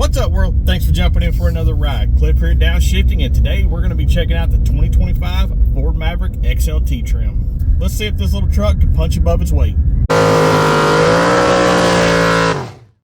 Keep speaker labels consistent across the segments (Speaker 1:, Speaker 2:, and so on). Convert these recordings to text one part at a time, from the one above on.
Speaker 1: What's up, world? Thanks for jumping in for another ride. Cliff here at Downshifting, and today we're going to be checking out the 2025 Ford Maverick XLT trim. Let's see if this little truck can punch above its weight.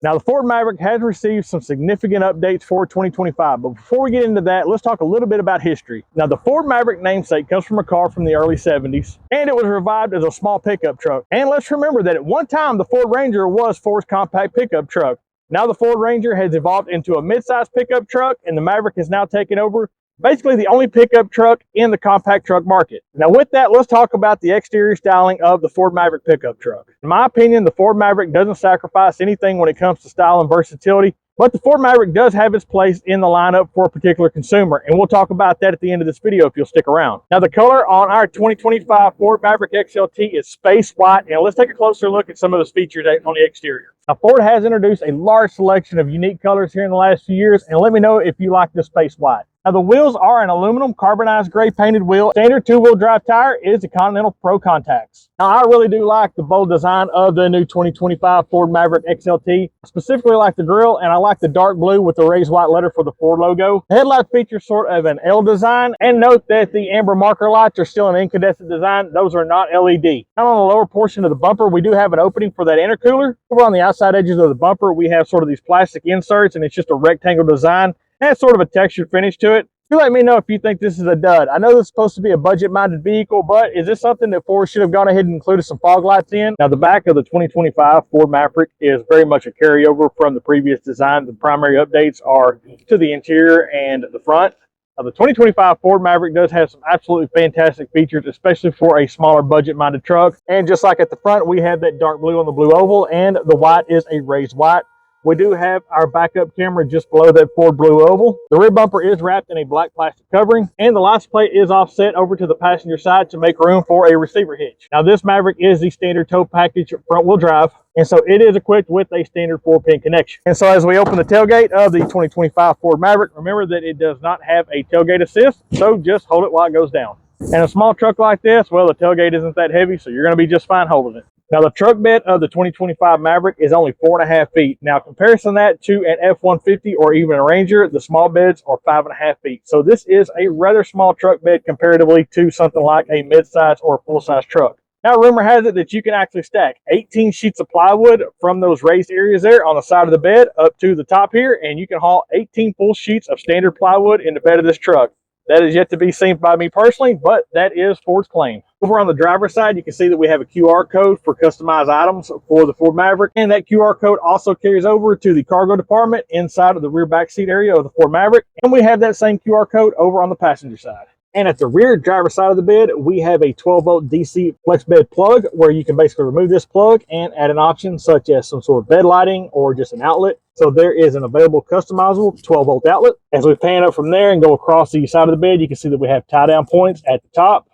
Speaker 1: Now, the Ford Maverick has received some significant updates for 2025, but before we get into that, let's talk a little bit about history. Now, the Ford Maverick namesake comes from a car from the early 70s, and it was revived as a small pickup truck. And let's remember that at one time, the Ford Ranger was Ford's compact pickup truck. Now the Ford Ranger has evolved into a midsize pickup truck, and the Maverick has now taken over basically the only pickup truck in the compact truck market. Now with that, let's talk about the exterior styling of the Ford Maverick pickup truck. In my opinion, the Ford Maverick doesn't sacrifice anything when it comes to style and versatility, but the Ford Maverick does have its place in the lineup for a particular consumer, and we'll talk about that at the end of this video if you'll stick around. Now the color on our 2025 Ford Maverick XLT is space white, and let's take a closer look at some of those features on the exterior. Now Ford has introduced a large selection of unique colors here in the last few years, and let me know if you like the space white. Now the wheels are an aluminum carbonized gray painted wheel. Standard two-wheel drive tire is the Continental Pro Contacts. Now I really do like the bold design of the new 2025 Ford Maverick XLT. Specifically like the grille, and I like the dark blue with the raised white letter for the Ford logo. The headlight features sort of an L design, and note that the amber marker lights are still an incandescent design. Those are not LED. Now on the lower portion of the bumper, we do have an opening for that intercooler. Over on the outside edges of the bumper, we have sort of these plastic inserts, and it's just a rectangle design. Has sort of a textured finish to it. You let me know if you think this is a dud. I know this is supposed to be a budget-minded vehicle, but is this something that Ford should have gone ahead and included some fog lights in? Now, the back of the 2025 Ford Maverick is very much a carryover from the previous design. The primary updates are to the interior and the front. Now, the 2025 Ford Maverick does have some absolutely fantastic features, especially for a smaller budget-minded truck. And just like at the front, we have that dark blue on the blue oval, and the white is a raised white. We do have our backup camera just below that Ford blue oval. The rear bumper is wrapped in a black plastic covering, and the license plate is offset over to the passenger side to make room for a receiver hitch. Now this Maverick is the standard tow package front wheel drive, and so it is equipped with a standard 4-pin connection. And so as we open the tailgate of the 2025 Ford Maverick, remember that it does not have a tailgate assist, so just hold it while it goes down. And a small truck like this, well, the tailgate isn't that heavy, so you're going to be just fine holding it. Now, the truck bed of the 2025 Maverick is only 4.5 feet. Now, comparison that to an F-150 or even a Ranger, the small beds are 5.5 feet. So this is a rather small truck bed comparatively to something like a midsize or a full-size truck. Now, rumor has it that you can actually stack 18 sheets of plywood from those raised areas there on the side of the bed up to the top here, and you can haul 18 full sheets of standard plywood in the bed of this truck. That is yet to be seen by me personally, but that is Ford's claim. Over on the driver's side, you can see that we have a QR code for customized items for the Ford Maverick, and that QR code also carries over to the cargo department inside of the rear back seat area of the Ford Maverick, and we have that same QR code over on the passenger side. And at the rear driver's side of the bed, we have a 12-volt DC flex bed plug where you can basically remove this plug and add an option such as some sort of bed lighting or just an outlet. So there is an available customizable 12-volt outlet. As we pan up from there and go across the side of the bed, you can see that we have tie-down points at the top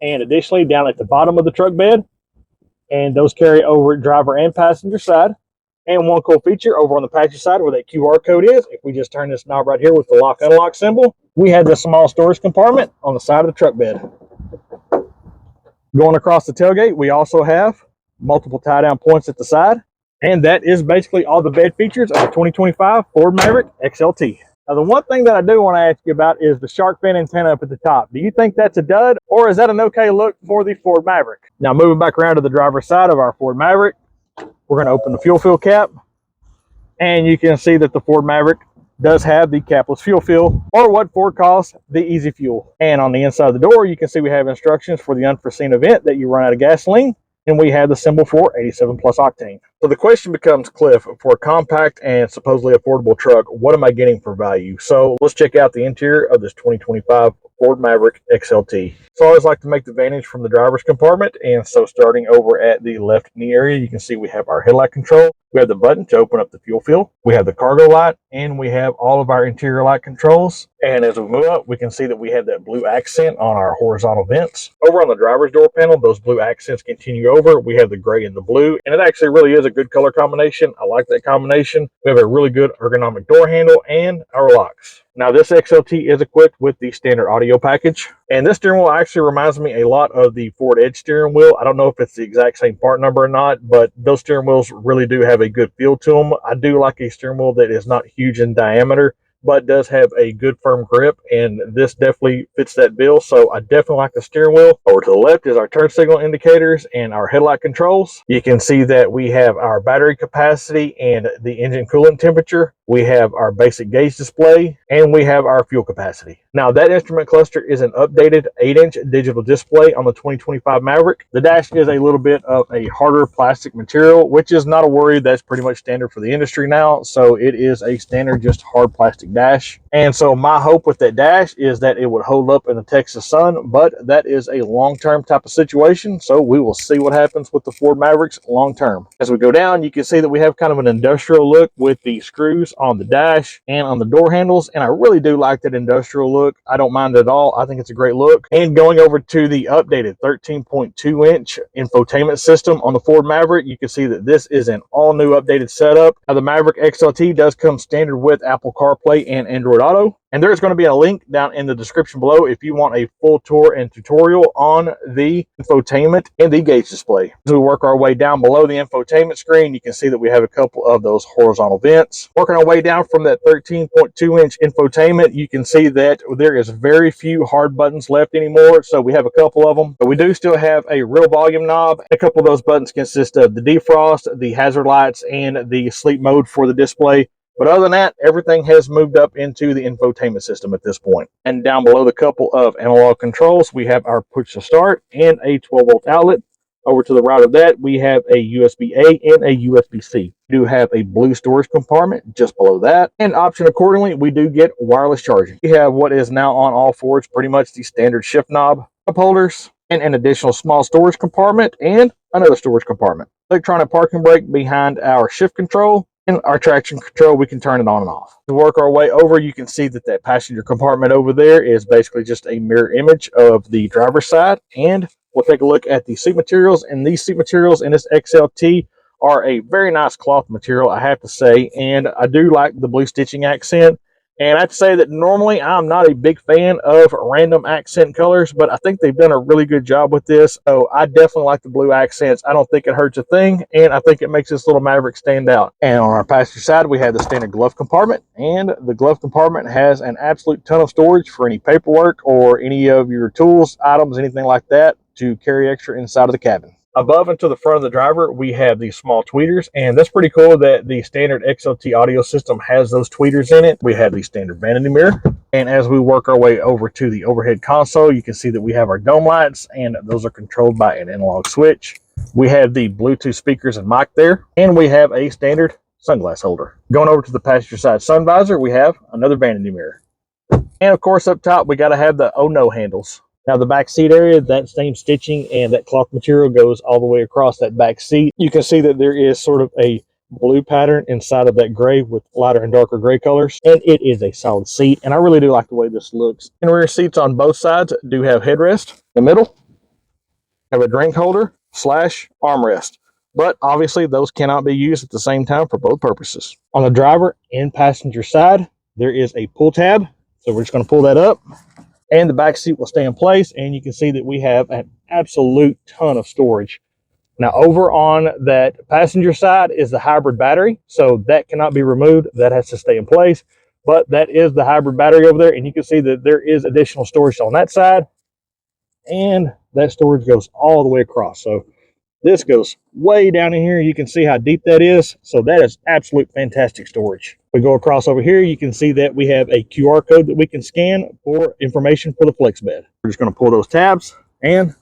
Speaker 1: and additionally down at the bottom of the truck bed. And those carry over driver and passenger side. And one cool feature over on the passenger side where that QR code is, if we just turn this knob right here with the lock unlock symbol, we have this small storage compartment on the side of the truck bed. Going across the tailgate, we also have multiple tie-down points at the side. And that is basically all the bed features of the 2025 Ford Maverick XLT. Now, the one thing that I do want to ask you about is the shark fin antenna up at the top. Do you think that's a dud, or is that an okay look for the Ford Maverick? Now, moving back around to the driver's side of our Ford Maverick, we're going to open the fuel fill cap, and you can see that the Ford Maverick does have the capless fuel fill, or what Ford calls the easy fuel. And on the inside of the door, you can see we have instructions for the unforeseen event that you run out of gasoline, and we have the symbol for 87 plus octane. So the question becomes, Cliff, for a compact and supposedly affordable truck, what am I getting for value? So let's check out the interior of this 2025 Ford Maverick XLT. So I always like to make the vantage from the driver's compartment, and so starting over at the left knee area, you can see we have our headlight control. We have the button to open up the fuel fill. We have the cargo light, and we have all of our interior light controls. And as we move up, we can see that we have that blue accent on our horizontal vents. Over on the driver's door panel, those blue accents continue over. We have the gray and the blue, and it actually really is a good color combination. I like that combination. We have a really good ergonomic door handle and our locks. Now, this XLT is equipped with the standard audio package, and this steering wheel actually reminds me a lot of the Ford Edge steering wheel. I don't know if it's the exact same part number or not, but those steering wheels really do have a good feel to them. I do like a steering wheel that is not huge in diameter, but does have a good firm grip, and this definitely fits that bill. So I definitely like the steering wheel. Over to the left is our turn signal indicators and our headlight controls. You can see that we have our battery capacity and the engine coolant temperature. We have our basic gauge display, and we have our fuel capacity. Now, that instrument cluster is an updated 8-inch digital display on the 2025 Maverick. The dash is a little bit of a harder plastic material, which is not a worry. That's pretty much standard for the industry now. So it is a standard, just hard plastic dash. And so my hope with that dash is that it would hold up in the Texas sun, but that is a long-term type of situation. So we will see what happens with the Ford Mavericks long-term. As we go down, you can see that we have kind of an industrial look with the screws on the dash and on the door handles, and I really do like that industrial look. I don't mind it at all. I think it's a great look. And going over to the updated 13.2-inch infotainment system on the Ford Maverick, you can see that this is an all-new updated setup. Now, the Maverick XLT does come standard with Apple CarPlay and Android Auto, and there's going to be a link down in the description below if you want a full tour and tutorial on the infotainment and the gauge display. As we work our way down below the infotainment screen, you can see that we have a couple of those horizontal vents. Working our way down from that 13.2-inch infotainment, you can see that there is very few hard buttons left anymore, so we have a couple of them. But we do still have a real volume knob. A couple of those buttons consist of the defrost, the hazard lights, and the sleep mode for the display. But other than that, everything has moved up into the infotainment system at this point. And down below the couple of analog controls, we have our push to start and a 12-volt outlet. Over to the right of that, we have a USB-A and a USB-C. We do have a blue storage compartment just below that. And option accordingly, we do get wireless charging. We have what is now on all Fords pretty much the standard shift knob, cup holders, and an additional small storage compartment and another storage compartment. Electronic parking brake behind our shift control. And our traction control, we can turn it on and off. To work our way over, you can see that that passenger compartment over there is basically just a mirror image of the driver's side. And we'll take a look at the seat materials. And these seat materials in this XLT are a very nice cloth material, I have to say. And I do like the blue stitching accent. And I have to say that normally I'm not a big fan of random accent colors, but I think they've done a really good job with this. So I definitely like the blue accents. I don't think it hurts a thing, and I think it makes this little Maverick stand out. And on our passenger side, we have the standard glove compartment, and the glove compartment has an absolute ton of storage for any paperwork or any of your tools, items, anything like that to carry extra inside of the cabin. Above and to the front of the driver, we have these small tweeters, and that's pretty cool that the standard XLT audio system has those tweeters in it. We have the standard vanity mirror, and as we work our way over to the overhead console, you can see that we have our dome lights, and those are controlled by an analog switch. We have the Bluetooth speakers and mic there, and we have a standard sunglass holder. Going over to the passenger side sun visor, we have another vanity mirror. And of course, up top, we got to have the oh no handles. Now, the back seat area, that same stitching and that cloth material goes all the way across that back seat. You can see that there is sort of a blue pattern inside of that gray with lighter and darker gray colors, and it is a solid seat, and I really do like the way this looks. And rear seats on both sides do have headrest. The middle have a drink holder / armrest, but obviously those cannot be used at the same time for both purposes. On the driver and passenger side, there is a pull tab, so we're just going to pull that up. And the back seat will stay in place, and you can see that we have an absolute ton of storage. Now, over on that passenger side is the hybrid battery, so that cannot be removed. That has to stay in place, but that is the hybrid battery over there, and you can see that there is additional storage on that side, and that storage goes all the way across. So this goes way down in here. You can see how deep that is. So that is absolute fantastic storage. We go across over here. You can see that we have a QR code that we can scan for information for the flex bed. We're just going to pull those tabs, and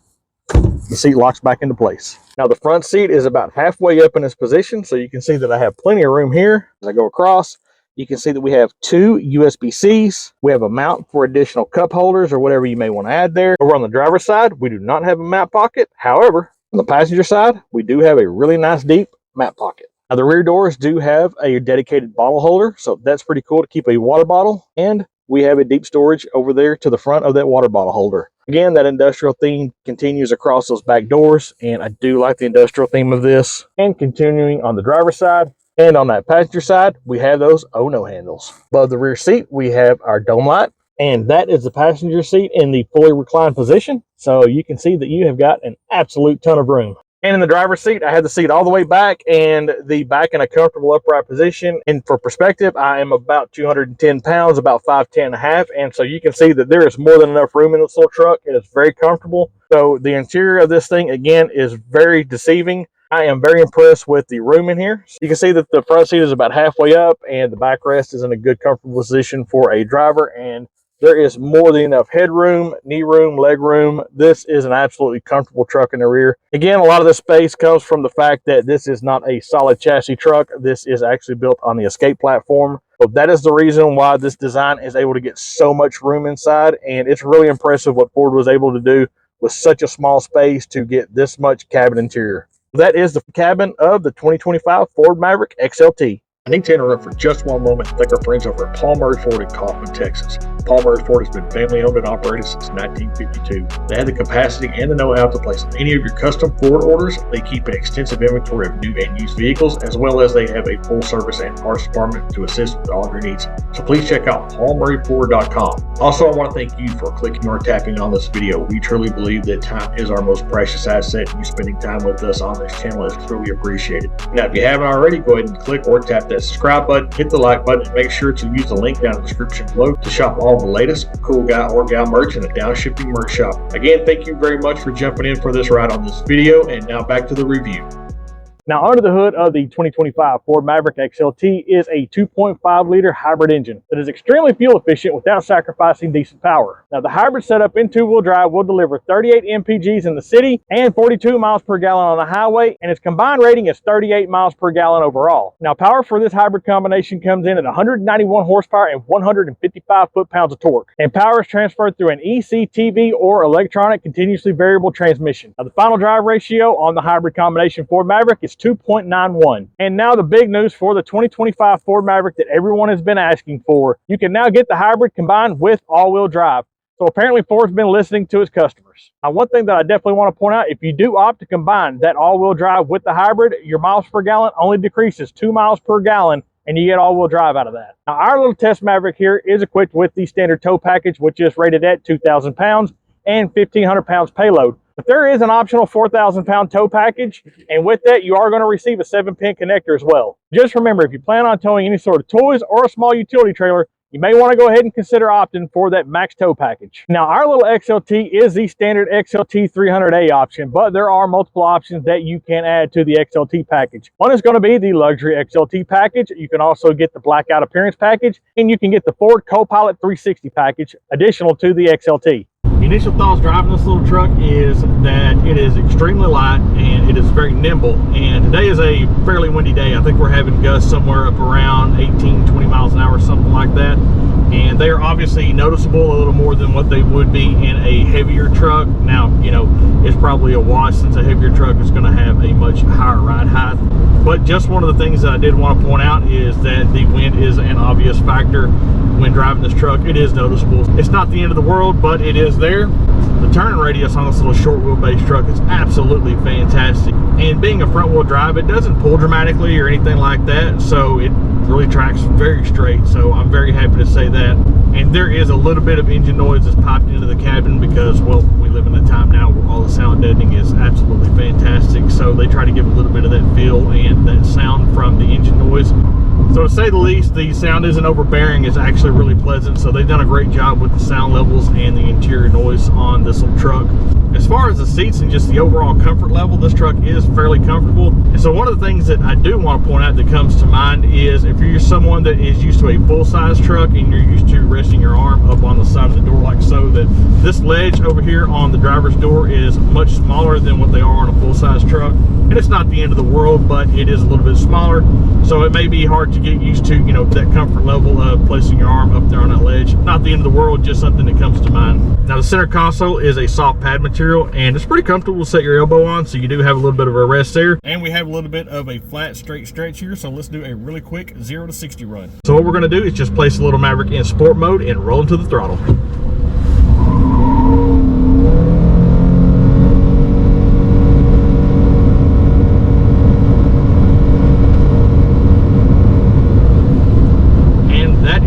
Speaker 1: the seat locks back into place. Now, the front seat is about halfway up in this position. So you can see that I have plenty of room here. As I go across, you can see that we have 2 USB-Cs. We have a mount for additional cup holders or whatever you may want to add there. Over on the driver's side, we do not have a map pocket. However, on the passenger side, we do have a really nice deep map pocket. Now, the rear doors do have a dedicated bottle holder, so that's pretty cool to keep a water bottle. And we have a deep storage over there to the front of that water bottle holder. Again, that industrial theme continues across those back doors, and I do like the industrial theme of this. And continuing on the driver's side, and on that passenger side, we have those oh-no handles. Above the rear seat, we have our dome light, and that is the passenger seat in the fully reclined position. So you can see that you have got an absolute ton of room. And in the driver's seat, I had the seat all the way back and the back in a comfortable upright position. And for perspective, I am about 210 pounds, about 5'10" and a half. And so you can see that there is more than enough room in this little truck. It is very comfortable. So the interior of this thing, again, is very deceiving. I am very impressed with the room in here. You can see that the front seat is about halfway up and the backrest is in a good, comfortable position for a driver. And there is more than enough headroom, knee room, leg room. This is an absolutely comfortable truck in the rear. Again, a lot of the space comes from the fact that this is not a solid chassis truck. This is actually built on the Escape platform. So that is the reason why this design is able to get so much room inside. And it's really impressive what Ford was able to do with such a small space to get this much cabin interior. That is the cabin of the 2025 Ford Maverick XLT. I need to interrupt for just one moment and thank our friends over at Paul Murrey Ford in Kaufman, Texas. Paul Murrey Ford has been family owned and operated since 1952. They have the capacity and the know-how to place any of your custom Ford orders. They keep an extensive inventory of new and used vehicles, as well as they have a full service and parts department to assist with all of your needs. So please check out paulmurrayford.com. Also, I want to thank you for clicking or tapping on this video. We truly believe that time is our most precious asset, and you spending time with us on this channel is truly appreciated. Now, if you haven't already, go ahead and click or tap that subscribe button, hit the like button, and make sure to use the link down in the description below to shop all the latest cool guy or gal merch in a downshipping merch shop. Again, thank you very much for jumping in for this ride on this video, and now back to the review. Now, under the hood of the 2025 Ford Maverick XLT is a 2.5-liter hybrid engine that is extremely fuel efficient without sacrificing decent power. Now, the hybrid setup in two-wheel drive will deliver 38 mpgs in the city and 42 miles per gallon on the highway, and its combined rating is 38 miles per gallon overall. Now, power for this hybrid combination comes in at 191 horsepower and 155 foot-pounds of torque, and power is transferred through an ECTV or electronic continuously variable transmission. Now, the final drive ratio on the hybrid combination Ford Maverick is 2.91. And now the big news for the 2025 Ford Maverick that everyone has been asking for. You can now get the hybrid combined with all-wheel drive. So apparently Ford's been listening to its customers. Now, one thing that I definitely want to point out, if you do opt to combine that all-wheel drive with the hybrid, your miles per gallon only decreases 2 miles per gallon, and you get all-wheel drive out of that. Now, our little test Maverick here is equipped with the standard tow package, which is rated at 2,000 pounds and 1,500 pounds payload. But there is an optional 4,000-pound tow package, and with that, you are going to receive a 7-pin connector as well. Just remember, if you plan on towing any sort of toys or a small utility trailer, you may want to go ahead and consider opting for that max tow package. Now, our little XLT is the standard XLT 300A option, but there are multiple options that you can add to the XLT package. One is going to be the luxury XLT package. You can also get the blackout appearance package, and you can get the Ford Copilot 360 package additional to the XLT. Initial thoughts driving this little truck is that it is extremely light and it is very nimble, and today is a fairly windy day. I think we're having gusts somewhere up around 18-20 miles an hour, something like that, and they are obviously noticeable a little more than what they would be in a heavier truck. Now, you know, it's probably a wash since a heavier truck is going to have a much higher ride height, but just one of the things that I did want to point out is that the wind is an obvious factor when driving this truck. It is noticeable. It's not the end of the world, but it is there. The turning radius on this little short wheelbase truck is absolutely fantastic, and being a front wheel drive, it doesn't pull dramatically or anything like that, so it really tracks very straight. So I'm very happy to say that. And there is a little bit of engine noise that's popped into the cabin because, well, we live in a time now where all the sound deadening is absolutely fantastic, so they try to give a little bit of that feel and that sound from the engine noise. So to say the least, the sound isn't overbearing. It's actually really pleasant. So they've done a great job with the sound levels and the interior noise on this little truck. As far as the seats and just the overall comfort level, this truck is fairly comfortable. And so one of the things that I do want to point out that comes to mind is if you're someone that is used to a full-size truck and you're used to resting your arm up on the side of the door like so, that this ledge over here on the driver's door is much smaller than what they are on a full-size truck. and it's not the end of the world, but it is a little bit smaller, so it may be hard to get used to, you know, that comfort level of placing your arm up there on that ledge. Not the end of the world, just something that comes to mind. Now the center console is a soft pad material, and it's pretty comfortable to set your elbow on, so you do have a little bit of a rest there. And we have a little bit of a flat straight stretch here, so let's do a really quick 0 to 60 run. So what we're going to do is just place the little Maverick in sport mode and roll into the throttle.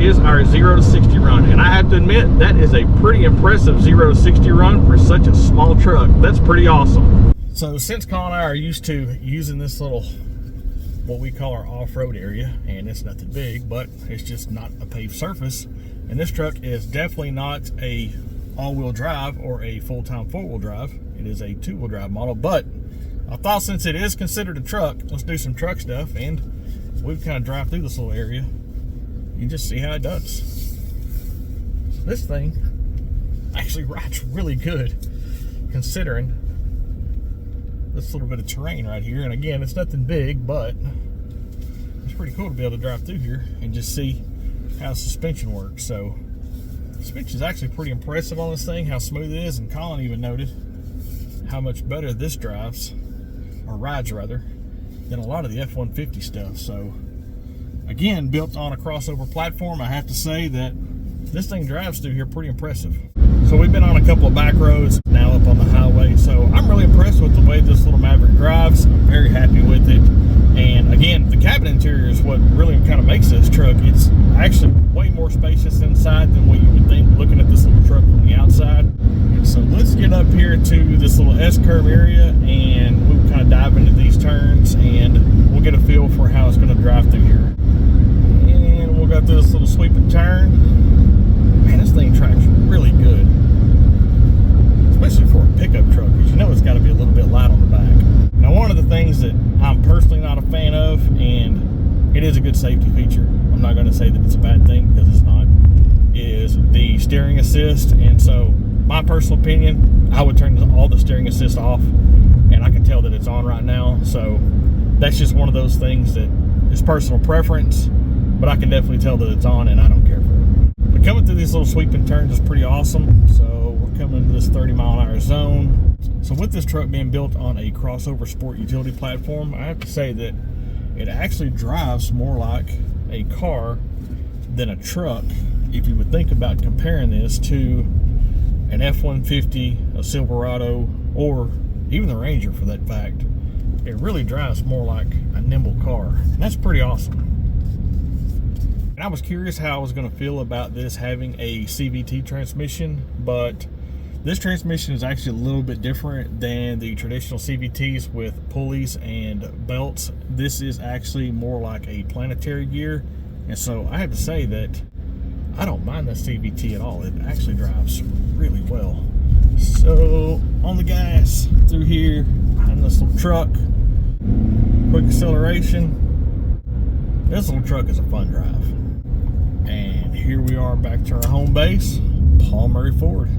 Speaker 1: Is our 0 to 60 run, and I have to admit that is a pretty impressive 0 to 60 run for such a small truck. That's pretty awesome. So since Colin and I are used to using this little, what we call our off-road area, and it's nothing big, but it's just not a paved surface, and this truck is definitely not a all-wheel drive or a full-time four-wheel drive. It is a two-wheel drive model, but I thought since it is considered a truck, let's do some truck stuff, and we've kind of drive through this little area. You just see how it does. This thing actually rides really good considering this little bit of terrain right here. And again, it's nothing big, but it's pretty cool to be able to drive through here and just see how the suspension works. So the suspension is actually pretty impressive on this thing, how smooth it is. And Colin even noted how much better this drives, or rides rather, than a lot of the F-150 stuff. So again, built on a crossover platform, I have to say that this thing drives through here pretty impressive. So we've been on a couple of back roads, now up on the highway, so I'm really impressed with the way this little Maverick drives. I'm very happy with it. And again, the cabin interior is what really kind of makes this truck. It's actually way more spacious inside than what you would think looking at this little truck from the outside. And so let's get up here to this little S-curve area, and we'll kind of dive into these turns, and we'll get a feel for how it's going to drive through here. And we'll go through this little sweeping turn. Man, this thing tracks really good, especially for a pickup truck, because you know it's got to be a little bit light on the back. Now, one of the things that I'm personally not a fan of, and it is a good safety feature, I'm not going to say that it's a bad thing because it's not, is the steering assist. And so my personal opinion, I would turn all the steering assist off, and I can tell that it's on right now. So that's just one of those things that is personal preference, but I can definitely tell that it's on, and I don't care for it. But coming through these little sweeping turns is pretty awesome. So we're coming into this 30-mile-an-hour zone. So with this truck being built on a crossover sport utility platform, I have to say that it actually drives more like a car than a truck. If you would think about comparing this to an F-150, a Silverado, or even the Ranger for that fact, it really drives more like a nimble car. And that's pretty awesome. And I was curious how I was going to feel about this having a CVT transmission, but this transmission is actually a little bit different than the traditional CVTs with pulleys and belts. This is actually more like a planetary gear, and so I have to say that I don't mind the CVT at all. It actually drives really well. So on the gas through here behind this little truck, quick acceleration. This little truck is a fun drive. And here we are back to our home base, Paul Murrey Ford.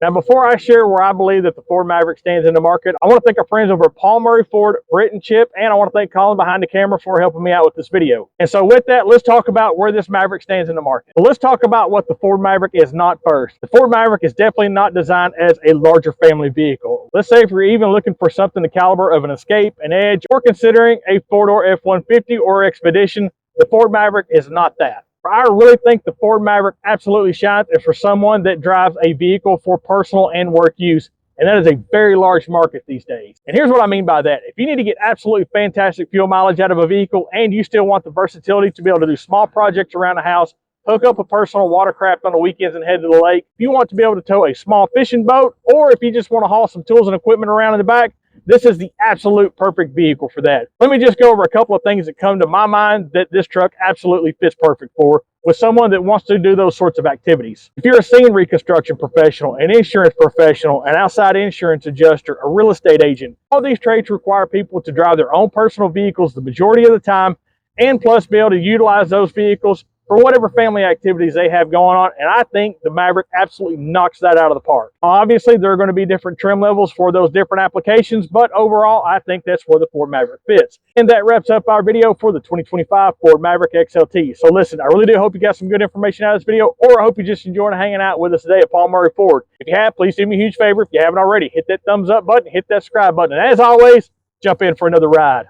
Speaker 1: Now, before I share where I believe that the Ford Maverick stands in the market, I want to thank our friends over at Paul Murrey Ford, Britt and Chip, and I want to thank Colin behind the camera for helping me out with this video. And so with that, let's talk about where this Maverick stands in the market. So let's talk about what the Ford Maverick is not first. The Ford Maverick is definitely not designed as a larger family vehicle. Let's say if you're even looking for something the caliber of an Escape, an Edge, or considering a four-door F-150 or Expedition, the Ford Maverick is not that. I really think the Ford Maverick absolutely shines is for someone that drives a vehicle for personal and work use, and that is a very large market these days. And here's what I mean by that. If you need to get absolutely fantastic fuel mileage out of a vehicle and you still want the versatility to be able to do small projects around the house, hook up a personal watercraft on the weekends and head to the lake, if you want to be able to tow a small fishing boat, or if you just want to haul some tools and equipment around in the back, this is the absolute perfect vehicle for that. Let me just go over a couple of things that come to my mind that this truck absolutely fits perfect for with someone that wants to do those sorts of activities. If you're a scene reconstruction professional, an insurance professional, an outside insurance adjuster, a real estate agent, all these trades require people to drive their own personal vehicles the majority of the time, and plus be able to utilize those vehicles for whatever family activities they have going on, and I think the Maverick absolutely knocks that out of the park. Obviously, there are going to be different trim levels for those different applications, but overall, I think that's where the Ford Maverick fits. And that wraps up our video for the 2025 Ford Maverick XLT. So listen, I really do hope you got some good information out of this video, or I hope you just enjoyed hanging out with us today at Paul Murrey Ford. If you have, please do me a huge favor. If you haven't already, hit that thumbs up button, hit that subscribe button, and as always, jump in for another ride.